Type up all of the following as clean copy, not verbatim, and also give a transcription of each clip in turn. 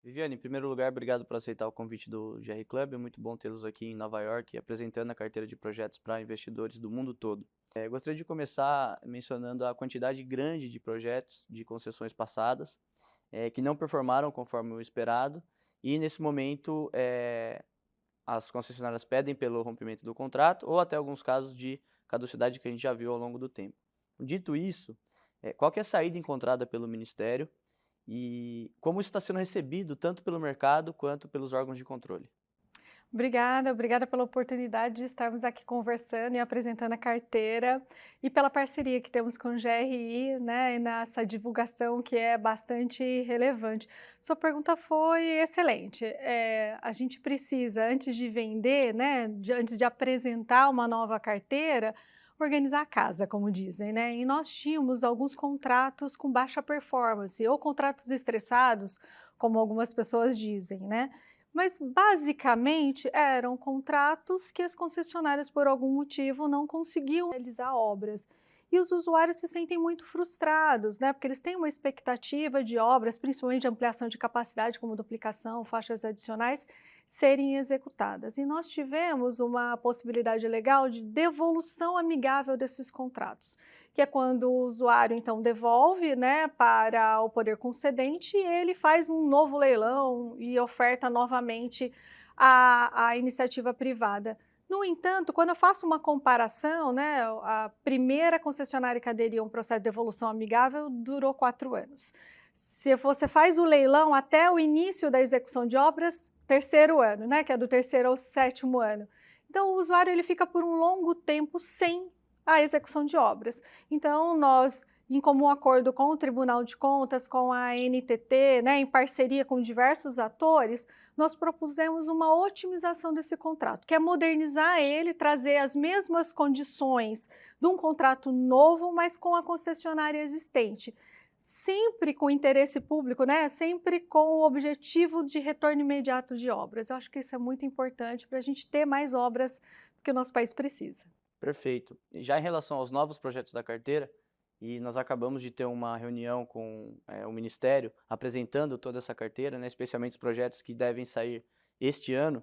Viviane, em primeiro lugar, obrigado por aceitar o convite do GR Club. É muito bom tê-los aqui em Nova York, apresentando a carteira de projetos para investidores do mundo todo. Gostaria de começar mencionando a quantidade grande de projetos de concessões passadas, que não performaram conforme o esperado, e nesse momento as concessionárias pedem pelo rompimento do contrato, ou até alguns casos de caducidade que a gente já viu ao longo do tempo. Dito isso, qual que é a saída encontrada pelo Ministério e como isso está sendo recebido tanto pelo mercado quanto pelos órgãos de controle? Obrigada pela oportunidade de estarmos aqui conversando e apresentando a carteira e pela parceria que temos com o GRI, né, e nessa divulgação que é bastante relevante. Sua pergunta foi excelente. A gente precisa, antes de vender, né, antes de apresentar uma nova carteira, organizar a casa, como dizem, né? E nós tínhamos alguns contratos com baixa performance ou contratos estressados, como algumas pessoas dizem, né? Mas, basicamente, eram contratos que as concessionárias, por algum motivo, não conseguiam realizar obras. E os usuários se sentem muito frustrados, né? Porque eles têm uma expectativa de obras, principalmente de ampliação de capacidade, como duplicação, faixas adicionais, serem executadas. E nós tivemos uma possibilidade legal de devolução amigável desses contratos, que é quando o usuário, então, devolve, né, para o poder concedente e ele faz um novo leilão e oferta novamente a iniciativa privada. No entanto, quando eu faço uma comparação, né, a primeira concessionária que aderiu a um processo de devolução amigável durou 4 anos. Se você faz o leilão até o início da execução de obras, terceiro ano, né, que é do terceiro ao sétimo ano. Então, o usuário ele fica por um longo tempo sem a execução de obras. Então, nós, em comum acordo com o Tribunal de Contas, com a NTT, né, em parceria com diversos atores, nós propusemos uma otimização desse contrato, que é modernizar ele, trazer as mesmas condições de um contrato novo, mas com a concessionária existente. Sempre com interesse público, né? Sempre com o objetivo de retorno imediato de obras. Eu acho que isso é muito importante para a gente ter mais obras que o nosso país precisa. Perfeito. E já em relação aos novos projetos da carteira, e nós acabamos de ter uma reunião com o Ministério apresentando toda essa carteira, né, especialmente os projetos que devem sair este ano.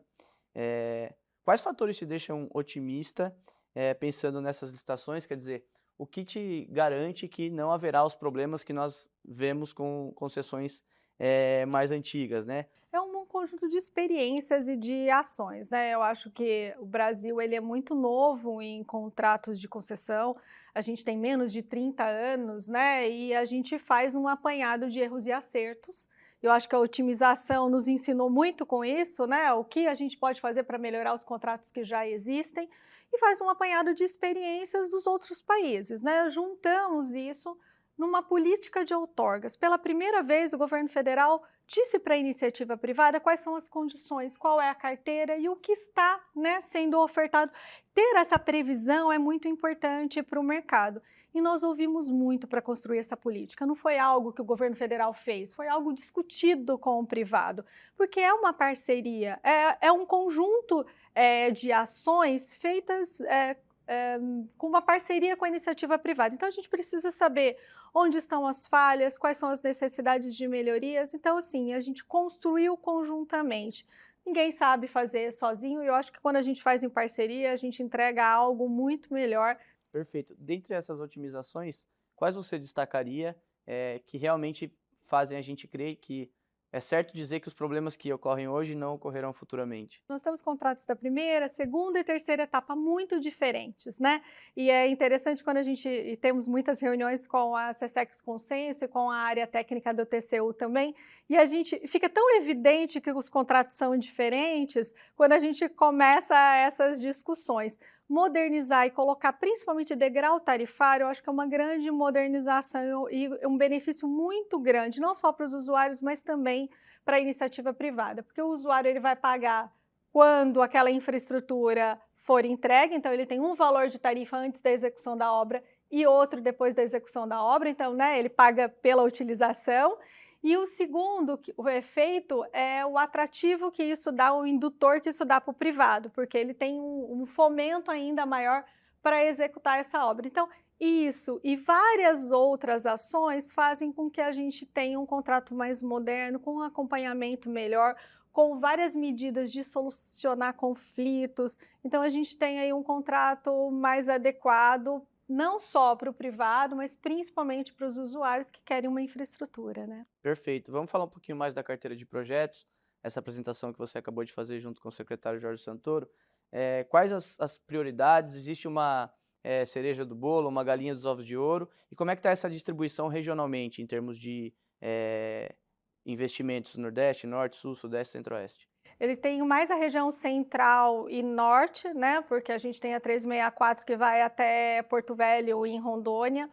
Quais fatores te deixam otimista pensando nessas licitações? Quer dizer, o que te garante que não haverá os problemas que nós vemos com concessões mais antigas, né? É um conjunto de experiências e de ações, né? Eu acho que o Brasil ele é muito novo em contratos de concessão, a gente tem menos de 30 anos, né? E a gente faz um apanhado de erros e acertos. Eu acho que a otimização nos ensinou muito com isso, né? O que a gente pode fazer para melhorar os contratos que já existem e faz um apanhado de experiências dos outros países, né? Juntamos isso numa política de outorgas. Pela primeira vez, o governo federal disse para a iniciativa privada quais são as condições, qual é a carteira e o que está, né, sendo ofertado. Ter essa previsão é muito importante para o mercado. E nós ouvimos muito para construir essa política. Não foi algo que o governo federal fez, foi algo discutido com o privado, porque é uma parceria, é um conjunto de ações feitas com uma parceria com a iniciativa privada. Então, a gente precisa saber onde estão as falhas, quais são as necessidades de melhorias. Então, assim, a gente construiu conjuntamente. Ninguém sabe fazer sozinho e eu acho que quando a gente faz em parceria, a gente entrega algo muito melhor. Perfeito. Dentre essas otimizações, quais você destacaria que realmente fazem a gente crer que é certo dizer que os problemas que ocorrem hoje não ocorrerão futuramente? Nós temos contratos da primeira, segunda e terceira etapa muito diferentes, né? E é interessante quando a gente e temos muitas reuniões com a SESEX Consenso e com a área técnica do TCU também, e a gente fica tão evidente que os contratos são diferentes quando a gente começa essas discussões. Modernizar e colocar principalmente degrau tarifário, eu acho que é uma grande modernização e um benefício muito grande, não só para os usuários, mas também para a iniciativa privada, porque o usuário ele vai pagar quando aquela infraestrutura for entregue, então ele tem um valor de tarifa antes da execução da obra e outro depois da execução da obra, então, né, ele paga pela utilização. E o segundo, o efeito é o atrativo que isso dá, o indutor que isso dá para o privado, porque ele tem um fomento ainda maior para executar essa obra. Então, Isso, e várias outras ações fazem com que a gente tenha um contrato mais moderno, com um acompanhamento melhor, com várias medidas de solucionar conflitos. Então, a gente tem aí um contrato mais adequado, não só para o privado, mas principalmente para os usuários que querem uma infraestrutura, né? Perfeito. Vamos falar um pouquinho mais da carteira de projetos, essa apresentação que você acabou de fazer junto com o secretário Jorge Santoro. Quais as prioridades? Existe uma cereja do bolo, uma galinha dos ovos de ouro? E como é que está essa distribuição regionalmente, em termos de investimentos Nordeste, Norte, Sul, Sudeste, Centro-Oeste? Ele tem mais a região central e norte, né, porque a gente tem a 364 que vai até Porto Velho em Rondônia.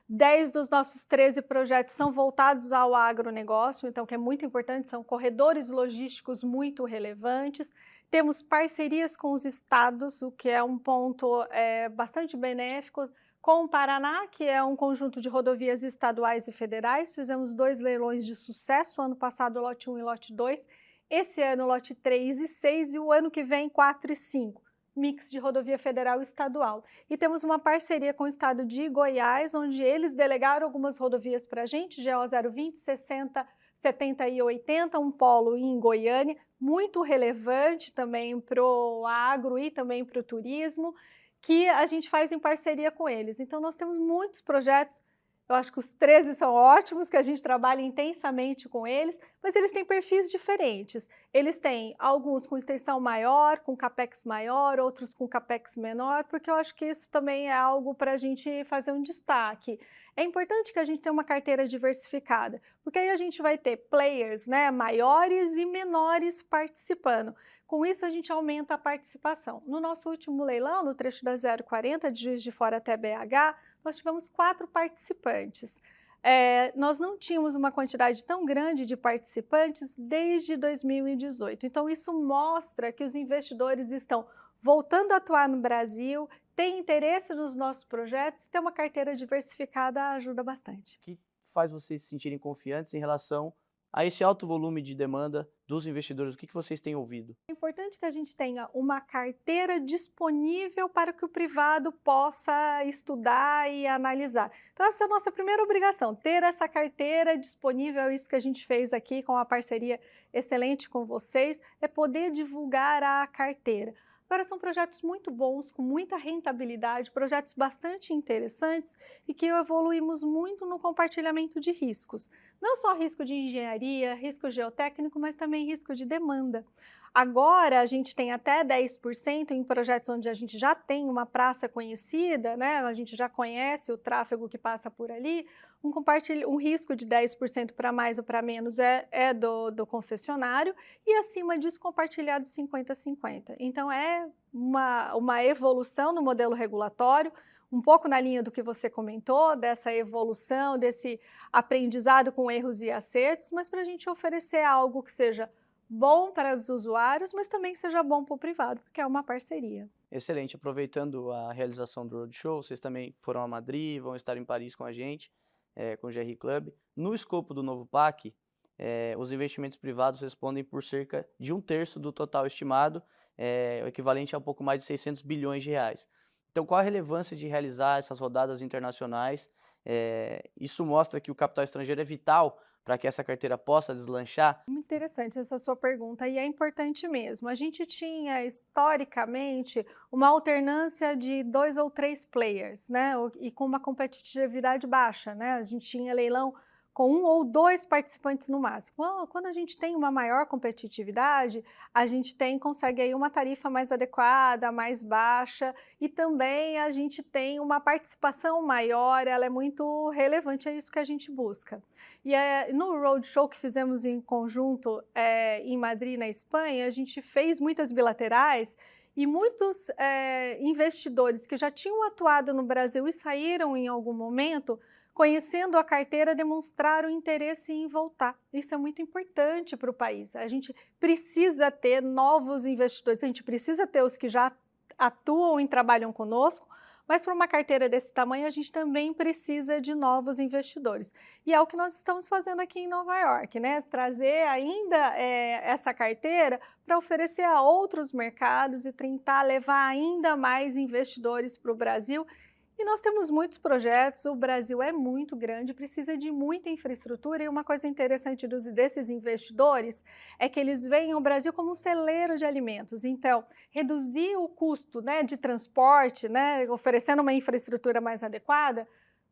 10 dos nossos 13 projetos são voltados ao agronegócio, então que é muito importante, são corredores logísticos muito relevantes. Temos parcerias com os estados, o que é um ponto bastante benéfico, com o Paraná, que é um conjunto de rodovias estaduais e federais. Fizemos 2 leilões de sucesso, ano passado lote 1 e lote 2, esse ano lote 3 e 6 e o ano que vem 4 e 5, mix de rodovia federal e estadual. E temos uma parceria com o estado de Goiás, onde eles delegaram algumas rodovias para a gente, GO 020, 60, 70 e 80, um polo em Goiânia, muito relevante também para o agro e também para o turismo, que a gente faz em parceria com eles. Então nós temos muitos projetos. Eu acho que os 13 são ótimos, que a gente trabalha intensamente com eles, mas eles têm perfis diferentes. Eles têm alguns com extensão maior, com capex maior, outros com capex menor, porque eu acho que isso também é algo para a gente fazer um destaque. É importante que a gente tenha uma carteira diversificada, porque aí a gente vai ter players, né, maiores e menores participando. Com isso, a gente aumenta a participação. No nosso último leilão, no trecho da 040, de Juiz de Fora até BH, nós tivemos 4 participantes. Nós não tínhamos uma quantidade tão grande de participantes desde 2018. Então, isso mostra que os investidores estão voltando a atuar no Brasil, têm interesse nos nossos projetos e ter uma carteira diversificada ajuda bastante. O que faz vocês se sentirem confiantes em relação a esse alto volume de demanda dos investidores? O que vocês têm ouvido? É importante que a gente tenha uma carteira disponível para que o privado possa estudar e analisar. Então, essa é a nossa primeira obrigação, ter essa carteira disponível, isso que a gente fez aqui com a parceria excelente com vocês, é poder divulgar a carteira. Agora, são projetos muito bons, com muita rentabilidade, projetos bastante interessantes e que evoluímos muito no compartilhamento de riscos. Não só risco de engenharia, risco geotécnico, mas também risco de demanda. Agora, a gente tem até 10% em projetos onde a gente já tem uma praça conhecida, né? A gente já conhece o tráfego que passa por ali. Um risco de 10% para mais ou para menos é do concessionário e acima disso compartilhado 50-50. Então é uma evolução no modelo regulatório, um pouco na linha do que você comentou, dessa evolução, desse aprendizado com erros e acertos, mas para a gente oferecer algo que seja bom para os usuários, mas também seja bom para o privado, porque é uma parceria. Excelente. Aproveitando a realização do Roadshow, vocês também foram a Madrid, vão estar em Paris com a gente, com o GRI Club. No escopo do novo PAC, os investimentos privados respondem por cerca de 1/3 do total estimado, o equivalente a um pouco mais de 600 bilhões de reais. Então, qual a relevância de realizar essas rodadas internacionais? Isso mostra que o capital estrangeiro é vital para que essa carteira possa deslanchar? Muito interessante essa sua pergunta, e é importante mesmo. A gente tinha, historicamente, uma alternância de 2 ou 3 players, né? E com uma competitividade baixa, né? A gente tinha leilão com 1 ou 2 participantes no máximo. Quando a gente tem uma maior competitividade, a gente consegue aí uma tarifa mais adequada, mais baixa, e também a gente tem uma participação maior, ela é muito relevante, é isso que a gente busca. E no Roadshow que fizemos em conjunto em Madrid, na Espanha, a gente fez muitas bilaterais e muitos investidores que já tinham atuado no Brasil e saíram em algum momento, conhecendo a carteira, demonstraram interesse em voltar. Isso é muito importante para o país. A gente precisa ter novos investidores, a gente precisa ter os que já atuam e trabalham conosco, mas para uma carteira desse tamanho, a gente também precisa de novos investidores. E é o que nós estamos fazendo aqui em Nova York, né? Trazer ainda essa carteira para oferecer a outros mercados e tentar levar ainda mais investidores para o Brasil, E nós temos muitos projetos, o Brasil é muito grande, precisa de muita infraestrutura, e uma coisa interessante desses investidores é que eles veem o Brasil como um celeiro de alimentos. Então, reduzir o custo, né, de transporte, né, oferecendo uma infraestrutura mais adequada,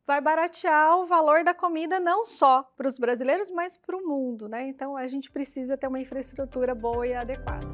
vai baratear o valor da comida não só para os brasileiros, mas para o mundo, né? Então, a gente precisa ter uma infraestrutura boa e adequada.